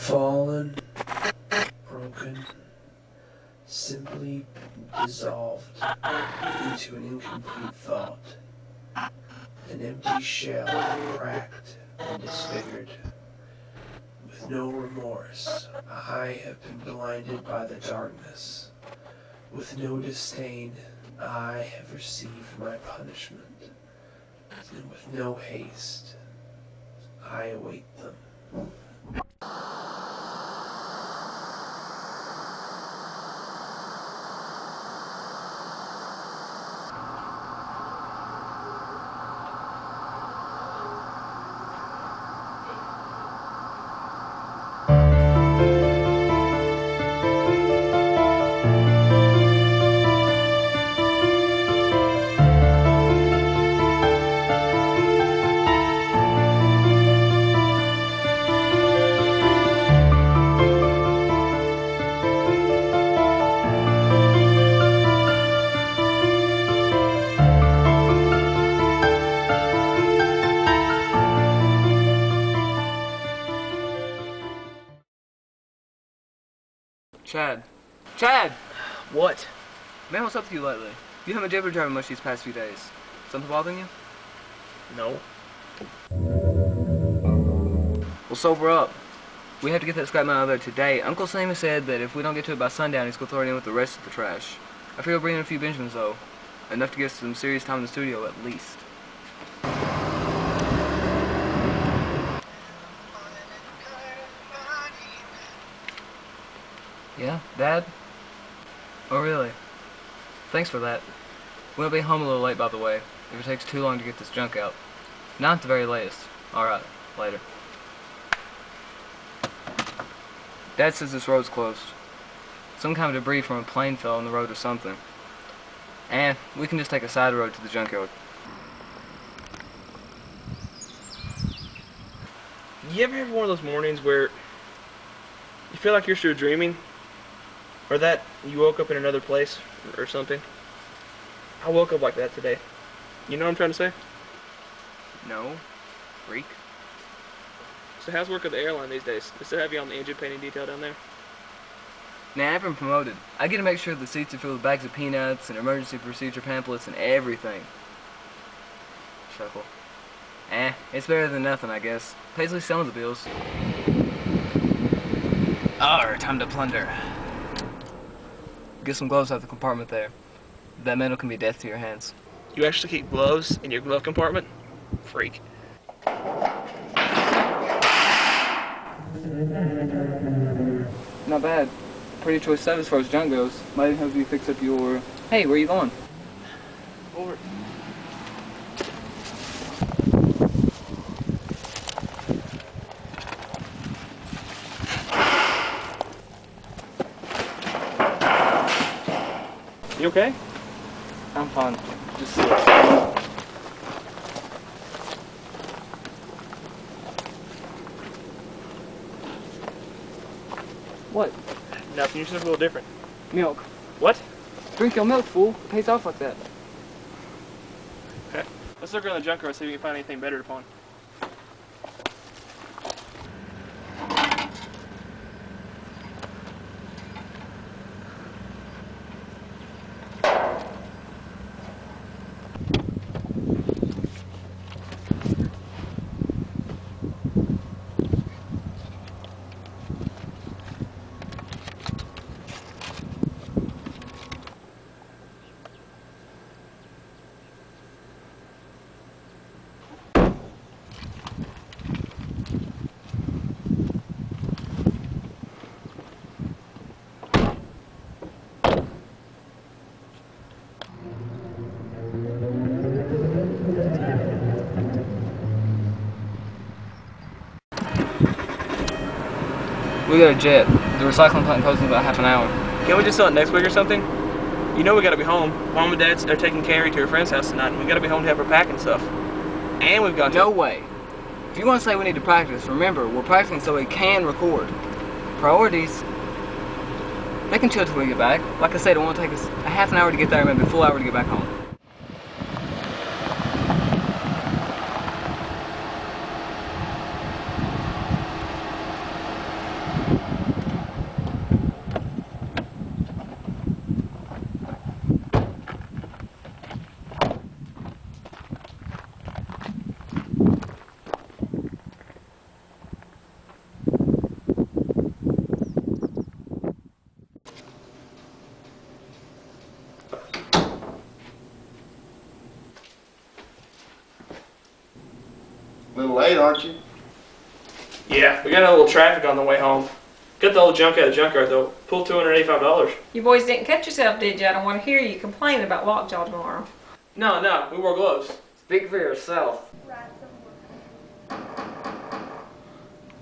fallen, broken, simply dissolved into an incomplete thought, an empty shell, cracked and disfigured. With no remorse, I have been blinded by the darkness. With no disdain, I have received my punishment. And with no haste, I await them. Chad. Chad! What? Man, what's up with you lately? You haven't been driving much these past few days. Something bothering you? No. Well, sober up. We have to get that scrap metal out of there today. Uncle Sammy said that if we don't get to it by sundown, he's going to throw it in with the rest of the trash. I figure we'll bring in a few Benjamins, though. Enough to get some serious time in the studio, at least. Yeah, Dad? Oh, really? Thanks for that. We'll be home a little late, by the way, if it takes too long to get this junk out. Not at the very latest. Alright, later. Dad says this road's closed. Some kind of debris from a plane fell on the road or something. And we can just take a side road to the junkyard. You ever have one of those mornings where you feel like you're still dreaming? Or that you woke up in another place or something? I woke up like that today. You know what I'm trying to say? No? Freak? So how's work at the airline these days? They still have you on the engine painting detail down there? Nah, I've been promoted. I get to make sure the seats are filled with bags of peanuts and emergency procedure pamphlets and everything. Shuckle. It's better than nothing, I guess. Pays at least some of the bills. Arr, time to plunder. Get some gloves out of the compartment there. That metal can be death to your hands. You actually keep gloves in your glove compartment? Freak. Not bad. Pretty choice stuff as far as junk goes. Might even help you fix up your... Hey, where are you going? Over. You okay? I'm fine. Just... What? Nothing, you're just a little different. Milk. What? Drink your milk, fool. It pays off like that. Okay. Let's look around the junkyard see if we can find anything better to pawn. We got a jet. The recycling plant closes in about half an hour. Can't we just sell it next week or something? You know we gotta be home. Mom and Dad are taking Carrie to her friend's house tonight, and we gotta be home to have her packing stuff. And we've got to... No way. If you want to say we need to practice, remember, we're practicing so we can record. Priorities. They can chill till we get back. Like I said, it won't take us a half an hour to get there, maybe a full hour to get back home. little late, aren't you? Yeah, we got a little traffic on the way home. Got the old junk out of the junkyard though. Pulled $285. You boys didn't cut yourself, did you? I don't want to hear you complain about lockjaw tomorrow. No, we wore gloves. Speak for yourself.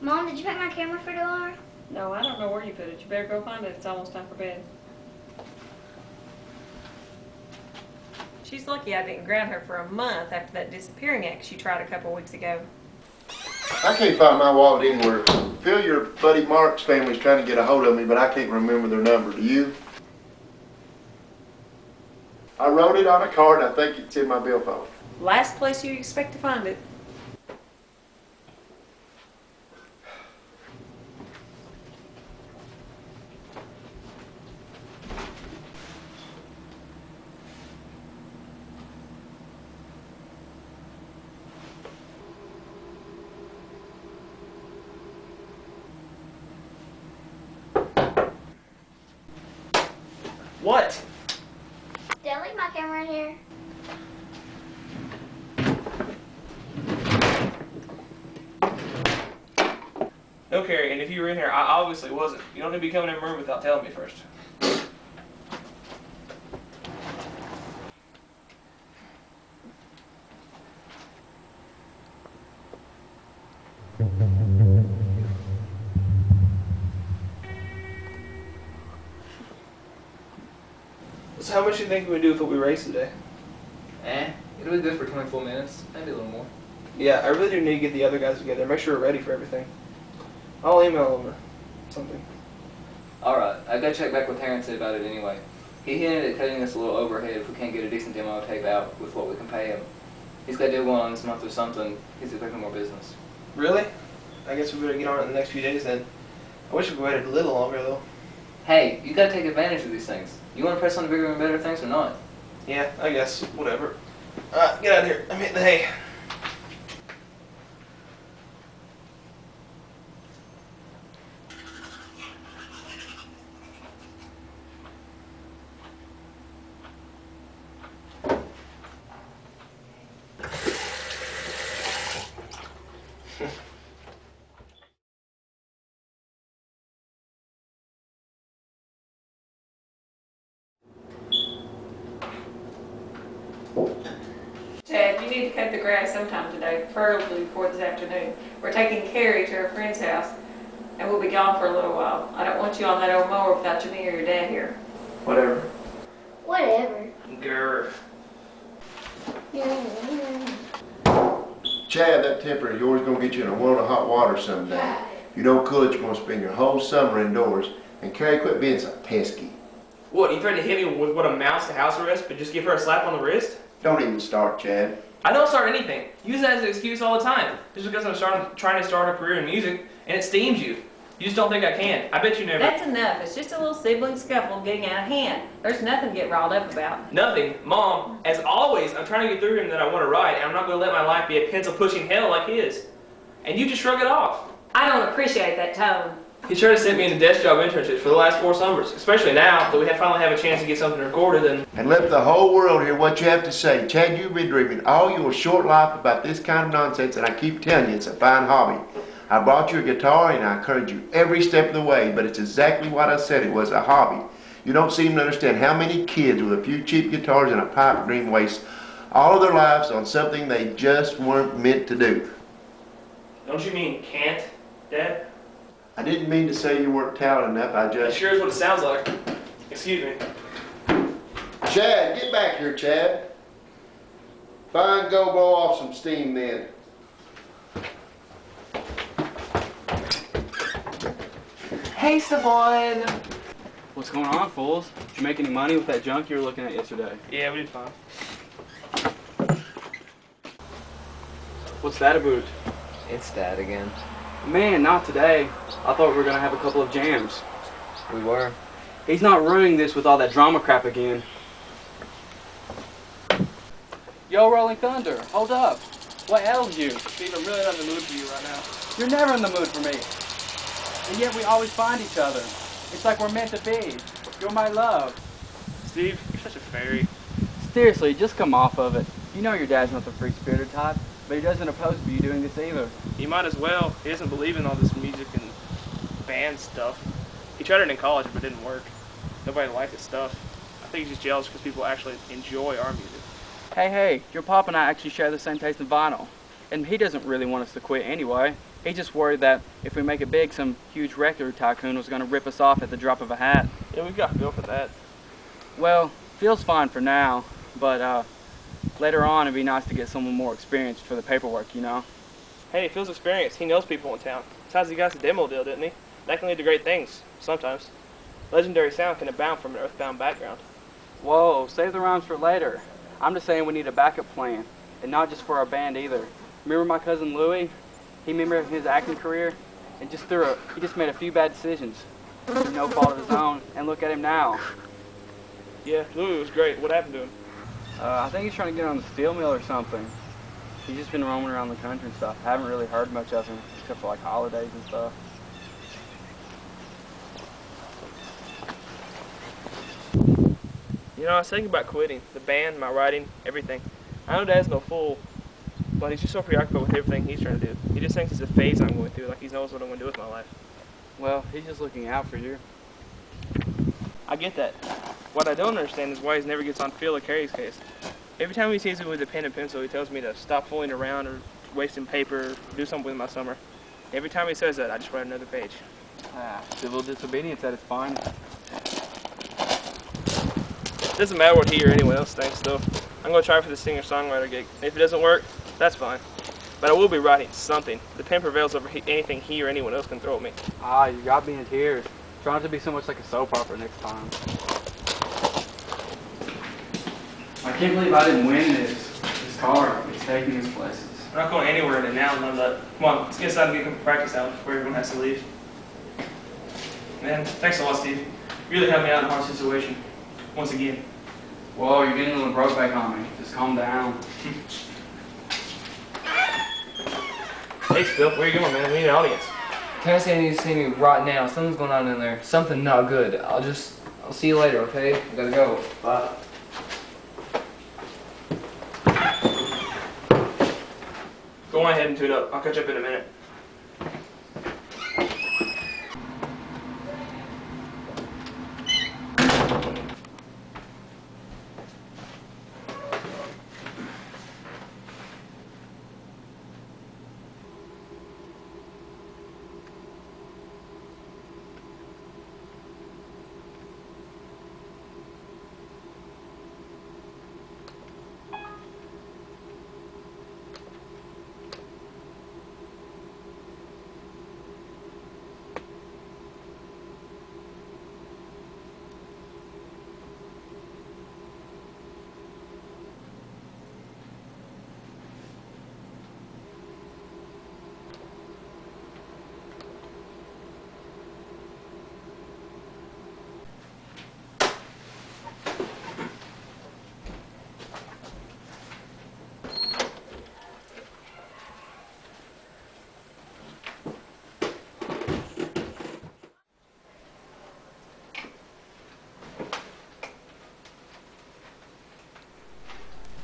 Mom, did you pack my camera for tomorrow? No, I don't know where you put it. You better go find it. It's almost time for bed. She's lucky I didn't ground her for a month after that disappearing act she tried a couple weeks ago. I can't find my wallet anywhere. Phil, your buddy Mark's family's trying to get a hold of me, but I can't remember their number. Do you? I wrote it on a card. I think it's in my billfold. Last place you expect to find it. What? Did I leave my camera in here? No, Carrie, and if you were in here, I obviously wasn't. You don't need to be coming in my room without telling me first. So how much do you think we would do if we race today? It'll be good for 24 minutes, maybe a little more. Yeah, I really do need to get the other guys together. Make sure we're ready for everything. I'll email them or something. Alright, I gotta check back with Terrence about it anyway. He hinted at cutting us a little overhead if we can't get a decent demo tape out with what we can pay him. He's got to do one on this month or something. He's expecting more business. Really? I guess we better get on it in the next few days then. I wish we waited a little longer though. Hey, you gotta take advantage of these things. You wanna press on the bigger and better things or not? Yeah, I guess. Whatever. Get out of here. I'm hitting the hay. Chad, you need to cut the grass sometime today, preferably before this afternoon. We're taking Carrie to her friend's house, and we'll be gone for a little while. I don't want you on that old mower without your me or your dad here. Whatever. Whatever. Grr. Chad, that temper of yours is going to get you in a world of hot water someday. If you don't cool it, you're going to spend your whole summer indoors. And Carrie, quit being so pesky. What, you threatened to hit me with what amounts to house arrest, but just give her a slap on the wrist? Don't even start, Chad. I don't start anything. Use that as an excuse all the time. Just because I'm trying to start a career in music, and it steams you. You just don't think I can. I bet you never. That's enough. It's just a little sibling scuffle getting out of hand. There's nothing to get riled up about. Nothing. Mom, as always, I'm trying to get through him that I want to write, and I'm not going to let my life be a pencil-pushing hell like his. And you just shrug it off. I don't appreciate that tone. He's trying to send me into desk job internships for the last 4 summers, especially now that we finally have a chance to get something recorded. And let the whole world hear what you have to say. Chad, you've been dreaming all your short life about this kind of nonsense, and I keep telling you, it's a fine hobby. I brought you a guitar, and I encourage you every step of the way, but it's exactly what I said. It was a hobby. You don't seem to understand how many kids with a few cheap guitars and a pipe dream waste all of their lives on something they just weren't meant to do. Don't you mean can't, Dad? I didn't mean to say you weren't talented enough. I That just... sure is what it sounds like. Excuse me. Chad, get back here, Chad. Fine, go blow off some steam then. Hey, Savon! What's going on, fools? Did you make any money with that junk you were looking at yesterday? Yeah, we did fine. What's that about? It's Dad again. Man, not today. I thought we were gonna have a couple of jams. We were. He's not ruining this with all that drama crap again. Yo, Rolling Thunder, hold up. What ails you? Steve, I'm really not in the mood for you right now. You're never in the mood for me. And yet we always find each other. It's like we're meant to be. You're my love. Steve, you're such a fairy. Seriously, just come off of it. You know your dad's not the free-spirited type, but but he doesn't oppose you doing this either. He might as well. He doesn't believe in all this music and band stuff. He tried it in college, but it didn't work. Nobody liked his stuff. I think he's just jealous because people actually enjoy our music. Hey, your pop and I actually share the same taste in vinyl. And he doesn't really want us to quit anyway. He's just worried that if we make it big, some huge record tycoon was going to rip us off at the drop of a hat. Yeah, we've got Phil for that. Well, Phil's fine for now, but later on it'd be nice to get someone more experienced for the paperwork, you know? Hey, Phil's experienced. He knows people in town. Besides, he got us a demo deal, didn't he? That can lead to great things, sometimes. Legendary sound can abound from an earthbound background. Whoa, save the rhymes for later. I'm just saying we need a backup plan, and not just for our band either. Remember my cousin Louie? He remembered his acting career, and he just made a few bad decisions. No fault of his own, and look at him now. Yeah, Louie was great. What happened to him? I think he's trying to get on the steel mill or something. He's just been roaming around the country and stuff. I haven't really heard much of him, except for like holidays and stuff. You know, I was thinking about quitting. The band, my writing, everything. I know Dad's no fool, but he's just so preoccupied with everything he's trying to do. He just thinks it's a phase I'm going through, like he knows what I'm going to do with my life. Well, he's just looking out for you. I get that. What I don't understand is why he never gets on Phil or Carrie's case. Every time he sees me with a pen and pencil, he tells me to stop fooling around or wasting paper or do something with my summer. Every time he says that, I just write another page. Civil disobedience at its finest. It doesn't matter what he or anyone else thinks, though. I'm going to try for the singer-songwriter gig. If it doesn't work, that's fine. But I will be writing something. The pen prevails over anything he or anyone else can throw at me. You got me in tears. Try not to be so much like a soap opera next time. I can't believe I didn't win this. This car is taking us places. I'm not going anywhere in it now, none of that. Come on, let's get inside and get some practice out before everyone has to leave. Man, thanks a lot, Steve. You really helped me out in a hard situation. Once again. Whoa, you're getting a little broke back on me. Just calm down. Hey, Phil, where you going, man? We need an audience. Tennessee needs to see me right now. Something's going on in there. Something not good. I'll see you later, okay? I gotta go. Bye. Go on ahead and tune up. I'll catch up in a minute.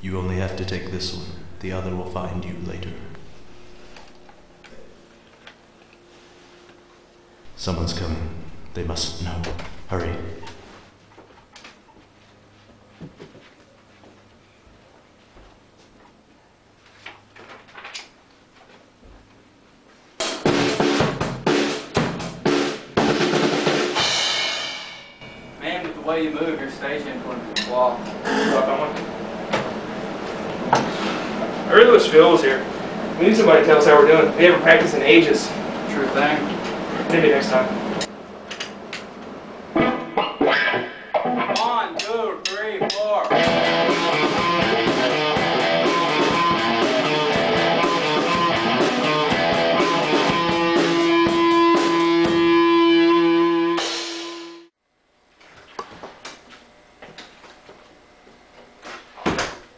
You only have to take this one. The other will find you later. Someone's coming. They must know. Hurry. Man, with the way you move, your stage influence is wall. I really wish Phil was here. We need somebody to tell us how we're doing. We haven't practiced in ages. True thing. Maybe next time. 1, 2, 3, 4.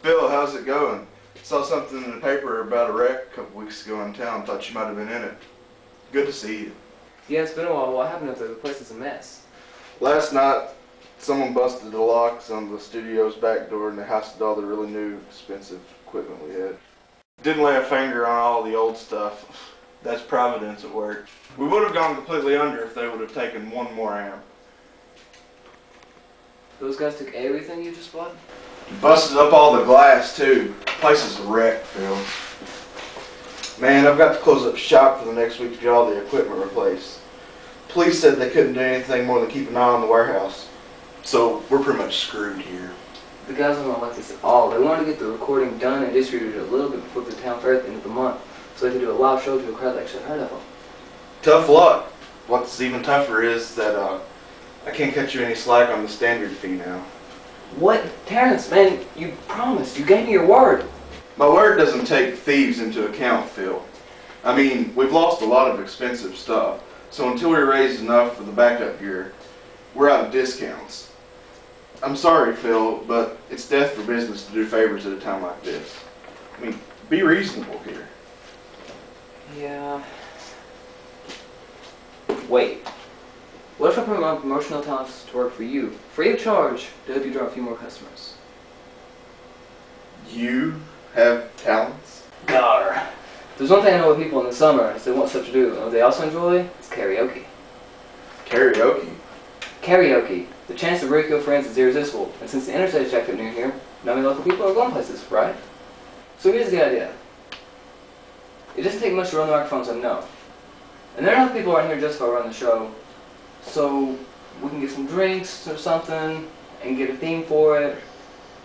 Phil, how's it going? Saw something in the paper about a wreck a couple weeks ago in town. Thought you might have been in it. Good to see you. Yeah, it's been a while. What happened up there? The place is a mess. Last night, someone busted the locks on the studio's back door and they housed all the really new, expensive equipment we had. Didn't lay a finger on all the old stuff. That's Providence at work. We would have gone completely under if they would have taken one more amp. Those guys took everything you just bought? Busted up all the glass too. The place is a wreck, Phil. Man, I've got to close up shop for the next week to get all the equipment replaced. Police said they couldn't do anything more than keep an eye on the warehouse. So we're pretty much screwed here. The guys don't like this at all. They wanted to get the recording done and distributed a little bit before the town fair at the end of the month, so they could do a live show to a crowd that actually heard of them. Tough luck. What's even tougher is that I can't cut you any slack on the standard fee now. What? Terrence, man, you promised. You gave me your word. My word doesn't take thieves into account, Phil. I mean, we've lost a lot of expensive stuff, so until we raise enough for the backup gear, we're out of discounts. I'm sorry, Phil, but it's death for business to do favors at a time like this. I mean, be reasonable here. Yeah. Wait. What if I put my promotional talents to work for you, free of charge, to help you draw a few more customers? You have talents? Gar. There's one thing I know with people in the summer is they want stuff to do, and what they also enjoy is karaoke. Karaoke? Karaoke. The chance to break your friends is irresistible, and since the interstate's jacked up near here, not many local people are going places, right? So here's the idea. It doesn't take much to run the microphones, I know. And there are enough people around here just to run the show, so we can get some drinks or something, and get a theme for it,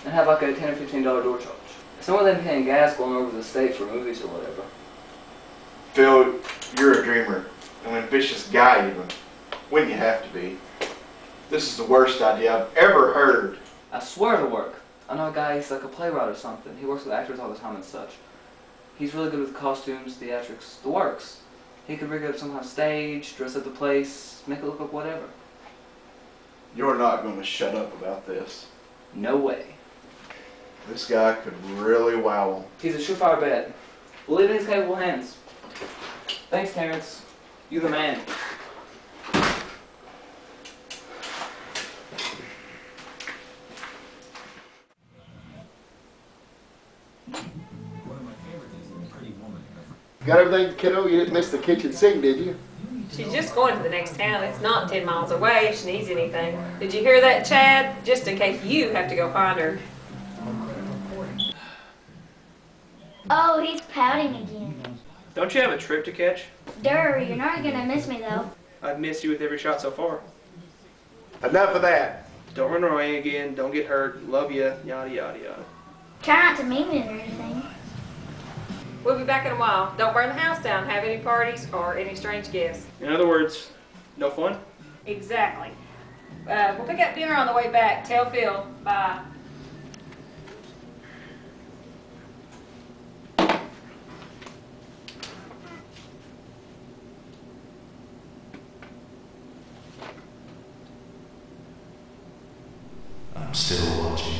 and have like a $10 or $15 door charge. It's more than paying gas going over the state for movies or whatever. Phil, you're a dreamer, an ambitious guy even, when you have to be. This is the worst idea I've ever heard. I swear it'll work. I know a guy, he's like a playwright or something. He works with actors all the time and such. He's really good with costumes, theatrics, the works. He could rig up some kind of stage, dress up the place, make it look like whatever. You're not going to shut up about this. No way. This guy could really wow him. He's a surefire bet. We'll leave it in his capable hands. Thanks, Terrence. You the man. Got everything, kiddo? You didn't miss the kitchen sink, did you? She's just going to the next town. It's not 10 miles away if she needs anything. Did you hear that, Chad? Just in case you have to go find her. Oh, he's pouting again. Don't you have a trip to catch? Durr, you're not gonna miss me though. I've missed you with every shot so far. Enough of that. Don't run away again. Don't get hurt. Love you. Yada, yada, yada. Try not to mean it or anything. We'll be back in a while. Don't burn the house down, have any parties, or any strange guests. In other words, no fun? Exactly. We'll pick up dinner on the way back. Tell Phil. Bye. I'm still watching.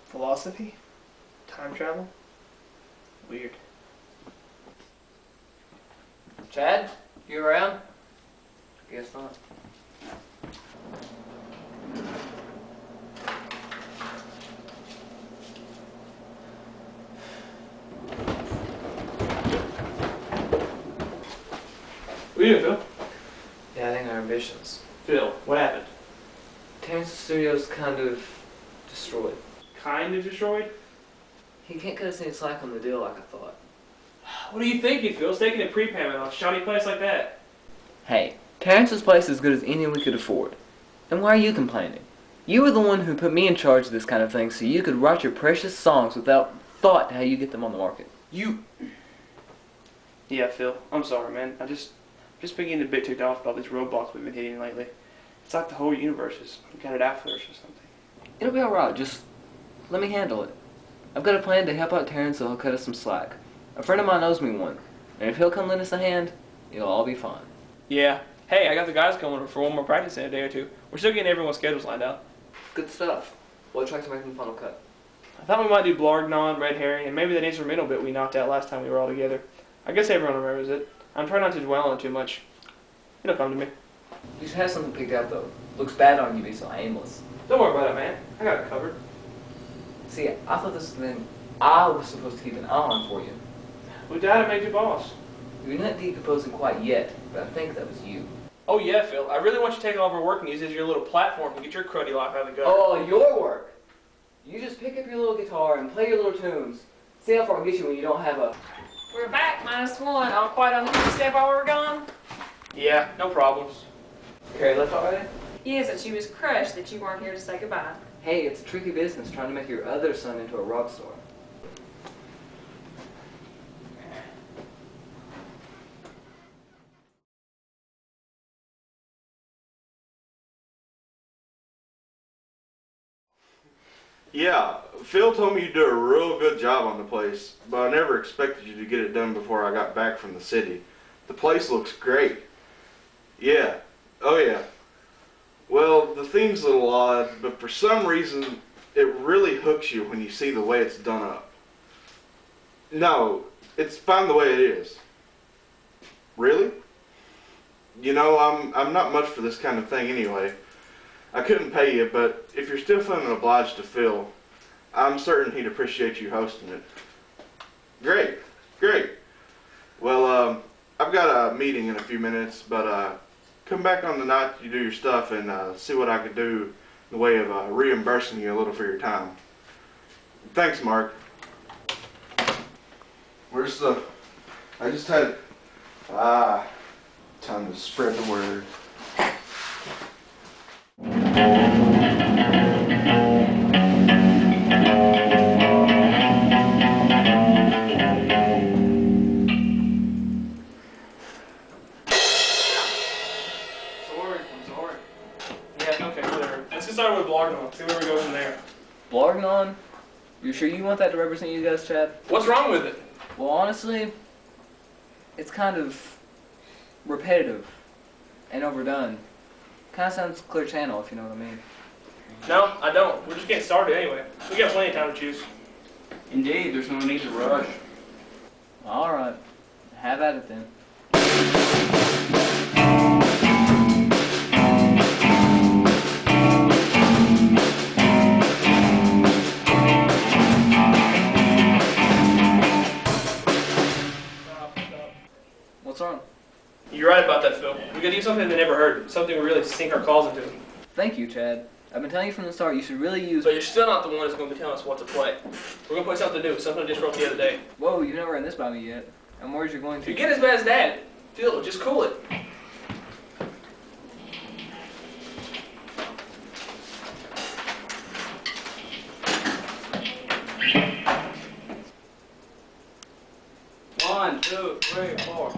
Philosophy? Time travel? Weird. Chad, you around? Guess not. What are you doing, Phil? Yeah, I think our ambitions. Phil, what happened? Terrence's studio's kind of destroyed. Kind of destroyed? He can't cut us any slack on the deal like I thought. What are you thinking, Phil? It's taking a prepayment on a shoddy place like that. Hey, Terrence's place is as good as any we could afford. And why are you complaining? You were the one who put me in charge of this kind of thing so you could write your precious songs without thought how you get them on the market. You Yeah, Phil, I'm sorry, man. Just been getting a bit ticked off about these roadblocks we've been hitting lately. It's like the whole universe has got it out for us or something. It'll be alright, just let me handle it. I've got a plan to help out Terrence, so he'll cut us some slack. A friend of mine owes me one, and if he'll come lend us a hand, it'll all be fine. Yeah. Hey, I got the guys coming over for one more practice in a day or two. We're still getting everyone's schedules lined out. Good stuff. What tracks are making the final cut? I thought we might do Blargnon, Red Herring, and maybe that instrumental bit we knocked out last time we were all together. I guess everyone remembers it. I'm trying not to dwell on it too much. It'll come to me. You should have something picked out, though. Looks bad on you to be so aimless. Don't worry about it, man. I got it covered. See, I thought this was the thing I was supposed to keep an eye on for you. We died to make you boss. You're not decomposing quite yet, but I think that was you. Oh yeah, Phil. I really want you to take all of our work and use it as your little platform to get your cruddy life out of the gutter. Oh, your work! You just pick up your little guitar and play your little tunes. See how far it gets you when you don't have a... We're back, -1. All quiet on the step while we were gone. Yeah, no problems. Carrie left already? Yes, and she was crushed that you weren't here to say goodbye. Hey, it's a tricky business trying to make your other son into a rock star. Yeah, Phil told me you did a real good job on the place, but I never expected you to get it done before I got back from the city. The place looks great. Yeah. Oh yeah. Well, the theme's a little odd, but for some reason, it really hooks you when you see the way it's done up. No, it's fine the way it is. Really? You know, I'm not much for this kind of thing anyway. I couldn't pay you, but if you're still feeling obliged to Phil, I'm certain he'd appreciate you hosting it. Great, great. Well, I've got a meeting in a few minutes, but come back on the night you do your stuff and see what I could do in the way of reimbursing you a little for your time. Thanks, Mark. Where's the... I just had... time to spread the word. See where we go from there. Blargnon? You sure you want that to represent you guys, Chad? What's wrong with it? Well, honestly, it's kind of repetitive and overdone. Kind of sounds Clear Channel, if you know what I mean. No, I don't. We're just getting started anyway. We got plenty of time to choose. Indeed, there's no need to rush. Alright, have at it then. What's wrong? You're right about that, Phil. We gotta do something they never heard. Something we really sink our calls into. Thank you, Chad. I've been telling you from the start you should really use... But you're still not the one that's gonna be telling us what to play. We're gonna play something new, something I just wrote the other day. Whoa, you've never run this by me yet. I'm worried you're going to... You get as bad as Dad. Phil, just cool it. One, two, three, four.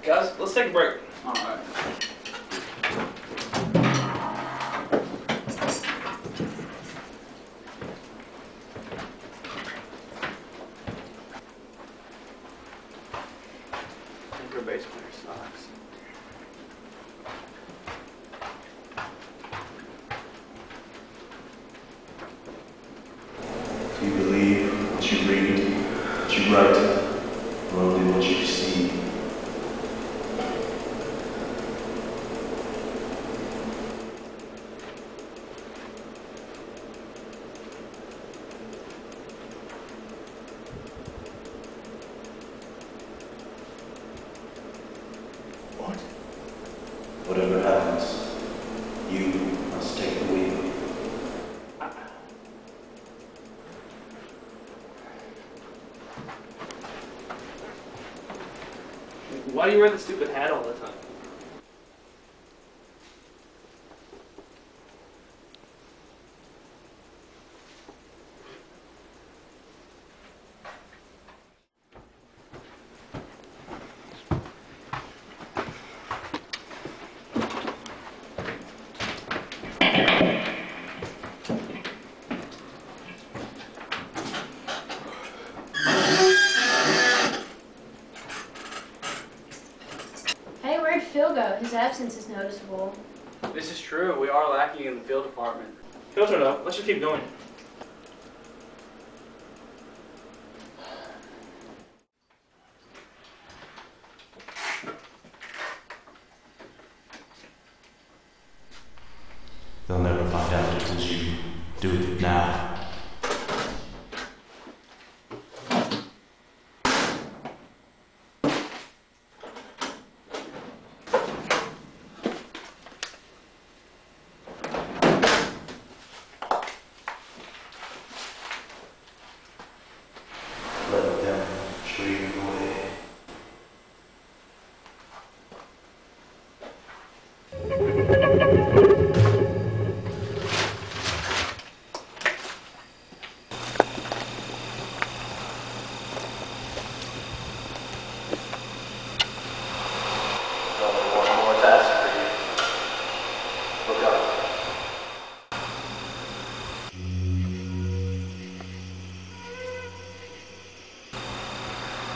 Guys, let's take a break. All right. I think our bass player sucks. Do you believe what you read, what you write, or only what you see? What? Whatever happens, you must take the wheel. Why do you wear the stupid hat all the time? Hey, where'd Phil go? His absence is noticeable. This is true. We are lacking in the field department. Filter it up. Let's just keep going. They'll never find out it was you. Do it now. Let them treat you away. Only one more task for you. Look up.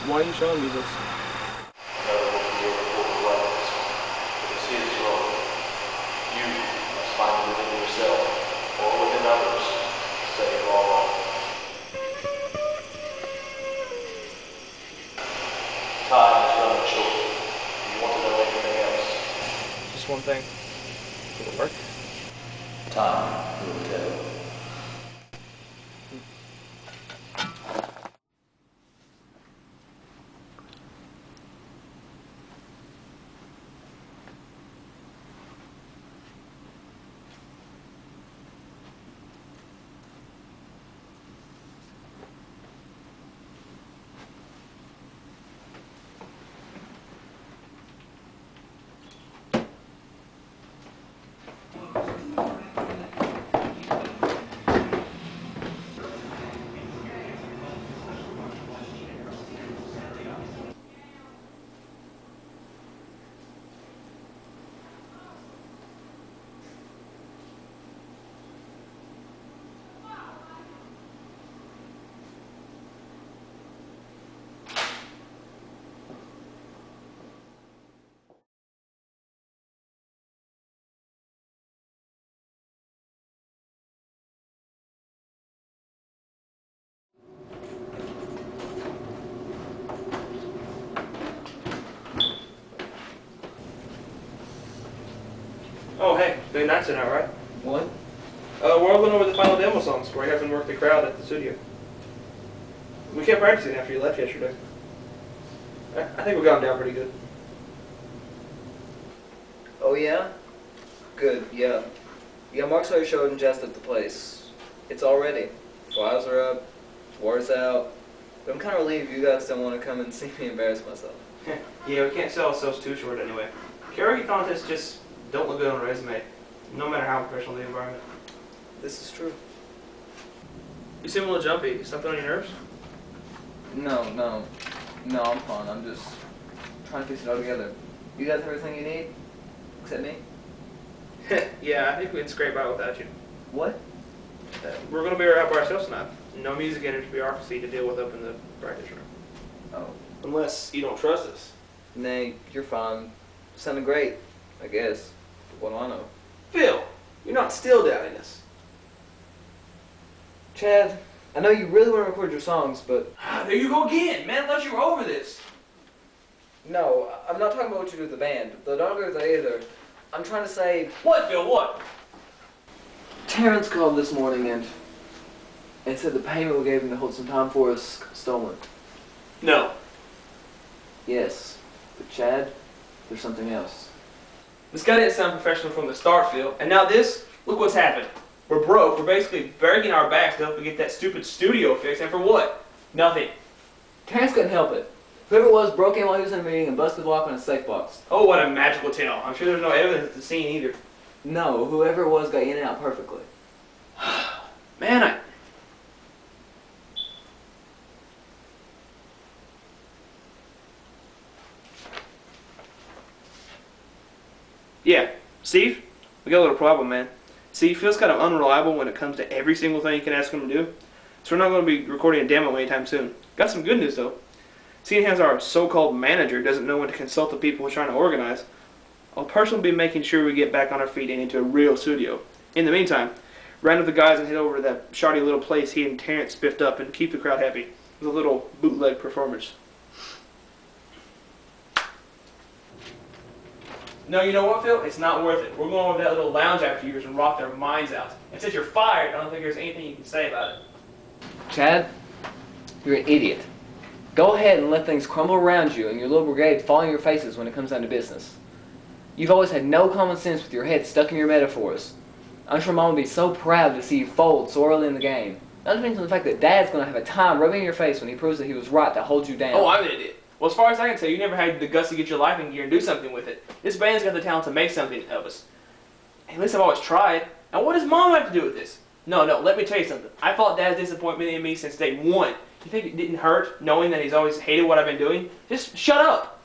Why are you showing me this? Another one of your important weapons. If you see it's wrong, you must find it within yourself or within others. Say it all wrong. Time is running short. Do you want to know anything else? Just one thing. Will it work? Time will tell. Oh, hey, Big Night's in out, right? What? We're all going over the final demo songs where you haven't worked the crowd at the studio. We kept practicing after you left yesterday. I think we got them down pretty good. Oh yeah? Good, yeah. Yeah, Mark's already showed and Jess at the place. It's all ready. Files are up, word's out. But I'm kind of relieved you guys don't want to come and see me embarrass myself. Yeah, we can't sell ourselves too short anyway. Karaoke contests just don't look good on a resume, no matter how professional the environment. This is true. You seem a little jumpy. Something on your nerves? No, I'm fine. I'm just trying to piece it all together. You guys have everything you need? Except me? Yeah, I think we'd scrape by without you. What? We're going to be out by ourselves tonight. No music and bureaucracy to deal with up in the practice room. Oh. Unless you don't trust us. Nay, you're fine. Sounded great, I guess. What do I know? Phil, you're not still doubting us. Chad, I know you really want to record your songs, but... There you go again, man. I thought you were over this. No, I'm not talking about what you do with the band. Though don't agree with that either. I'm trying to say... What, Phil, what? Terrence called this morning and said the payment we gave him to hold some time for us stolen. No. Yes, but Chad, there's something else. This guy didn't sound professional from the start, Phil. And now this, look what's happened. We're broke. We're basically breaking our backs to help we get that stupid studio fixed. And for what? Nothing. Terrence couldn't help it. Whoever it was broke in while he was in a meeting and busted the lock on a safe box. Oh, what a magical tale. I'm sure there's no evidence at the scene either. No, whoever it was got in and out perfectly. Man, Yeah, Steve, we got a little problem, man. See, Phil's kind of unreliable when it comes to every single thing you can ask him to do. So we're not going to be recording a demo anytime soon. Got some good news, though. Seeing as our so-called manager doesn't know when to consult the people we're trying to organize, I'll personally be making sure we get back on our feet and into a real studio. In the meantime, round up the guys and head over to that shoddy little place he and Terrence spiffed up and keep the crowd happy with a little bootleg performance. No, you know what, Phil? It's not worth it. We're going over to that little lounge after yours and rock their minds out. And since you're fired, I don't think there's anything you can say about it. Chad, you're an idiot. Go ahead and let things crumble around you and your little brigade fall in your faces when it comes down to business. You've always had no common sense with your head stuck in your metaphors. I'm sure Mom would be so proud to see you fold so early in the game. Not to mention the fact that Dad's going to have a time rubbing in your face when he proves that he was right to hold you down. Oh, I'm an idiot. Well, as far as I can tell, you never had the guts to get your life in gear and do something with it. This band's got the talent to make something of us. At least I've always tried. Now, what does Mom have to do with this? No, let me tell you something. I fought Dad's disappointment in me since day one. You think it didn't hurt knowing that he's always hated what I've been doing? Just shut up.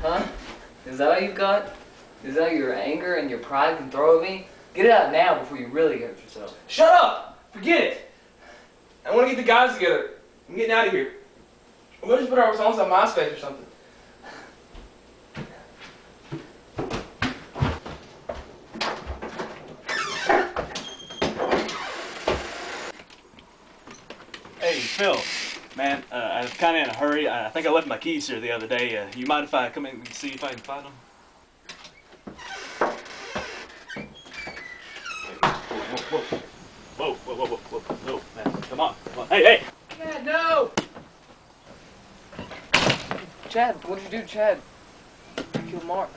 Huh? Is that all you got? Is that your anger and your pride can throw at me? Get it out now before you really hurt yourself. Shut up! Forget it. I want to get the guys together. I'm getting out of here. We'll just put our songs on MySpace or something. Hey, Phil. Man, I was kind of in a hurry. I think I left my keys here the other day. You mind if I come in and see if I can find them? Whoa, man. Come on. Hey! Dad, no! Chad, what'd you do, Chad? You killed Mark.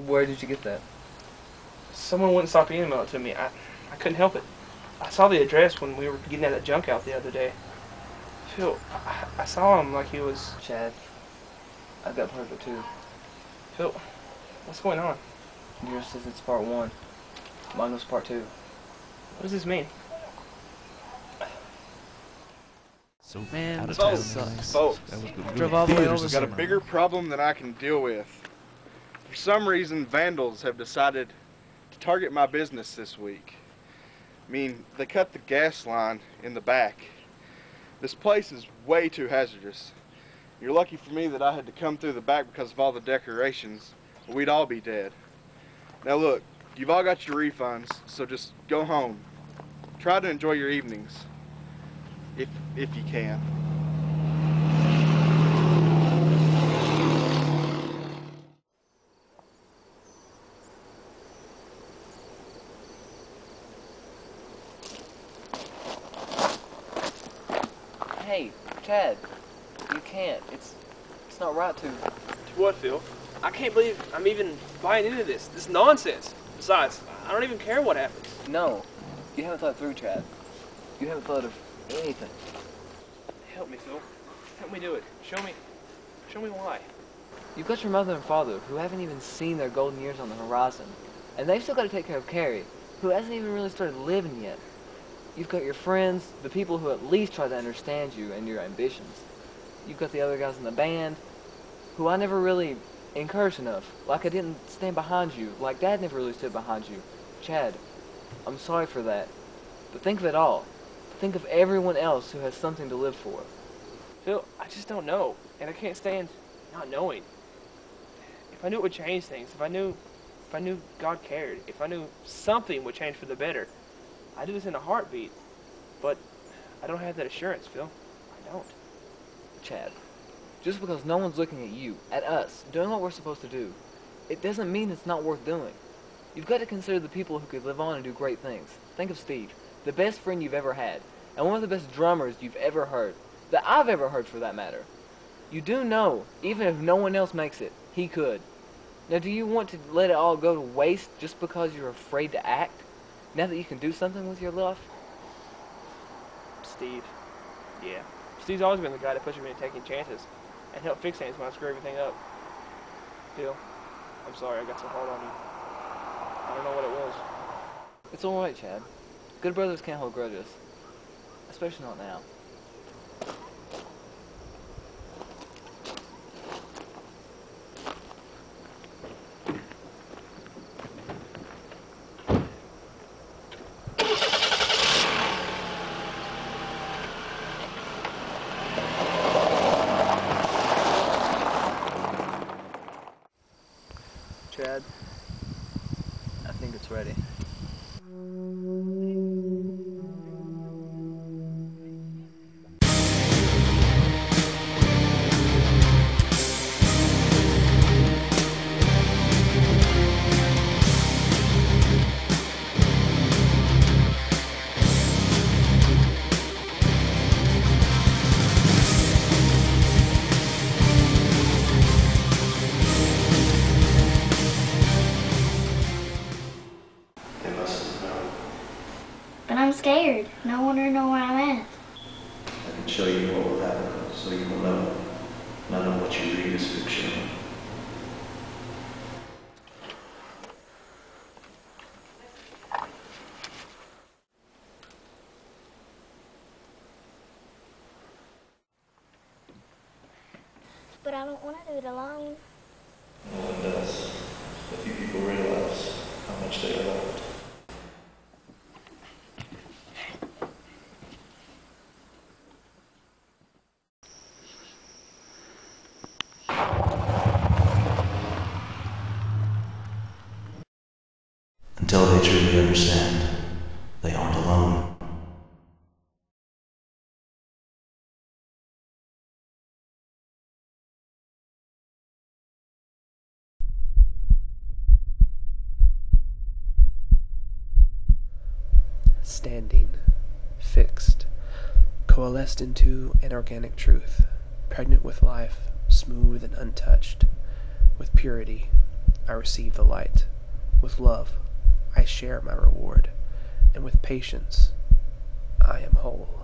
Where did you get that? Someone wouldn't stop emailing it to me. I couldn't help it. I saw the address when we were getting at that junk out the other day. Phil, I saw him like he was... Chad, I got part of it too. Phil, what's going on? Yours says it's part 1. Mine was part 2. What does this mean? So man, Folks, drove all the way over. got a bigger problem than I can deal with. For some reason, vandals have decided to target my business this week. I mean, they cut the gas line in the back. This place is way too hazardous. You're lucky for me that I had to come through the back because of all the decorations. We'd all be dead. Now look, you've all got your refunds, so just go home. Try to enjoy your evenings, if you can. Hey, Chad, you can't. It's not right to. To what, Phil? I can't believe I'm even buying into this. This nonsense. Besides, I don't even care what happens. No, you haven't thought through, Chad. You haven't thought of anything. Help me, Phil. Help me do it. Show me why. You've got your mother and father who haven't even seen their golden years on the horizon. And they've still got to take care of Carrie, who hasn't even really started living yet. You've got your friends, the people who at least try to understand you and your ambitions. You've got the other guys in the band, who I never really encouraged enough. Like I didn't stand behind you, like Dad never really stood behind you. Chad, I'm sorry for that. But think of it all. Think of everyone else who has something to live for. Phil, I just don't know, and I can't stand not knowing. If I knew it would change things, if I knew God cared, if I knew something would change for the better, I'd do this in a heartbeat. But I don't have that assurance, Phil. I don't. Chad, just because no one's looking at you, at us, doing what we're supposed to do, it doesn't mean it's not worth doing. You've got to consider the people who could live on and do great things. Think of Steve, the best friend you've ever had, and one of the best drummers you've ever heard, that I've ever heard for that matter. You do know, even if no one else makes it, he could. Now, do you want to let it all go to waste just because you're afraid to act, now that you can do something with your life? Steve. Yeah. Steve's always been the guy that pushes me into taking chances and help fix things when I screw everything up. Phil, I'm sorry I got so hard on you. I don't know what it was. It's alright, Chad. Good brothers can't hold grudges. Especially not now. Chad. I think it's ready. They must have known. But I'm scared. No one will know where I'm at. I can show you what will happen, so you will know. None of what you read is fiction. But I don't want to do it alone. No one does. But few people realize how much they are loved. Until they truly understand, they aren't alone. Standing, fixed, coalesced into an organic truth, pregnant with life, smooth and untouched. With purity, I receive the light. With love, I share my reward. And with patience, I am whole.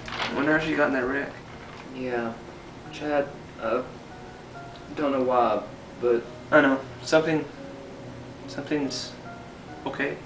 I wonder how she got in that wreck. Yeah. Chad, don't know why, but I know. Something's okay.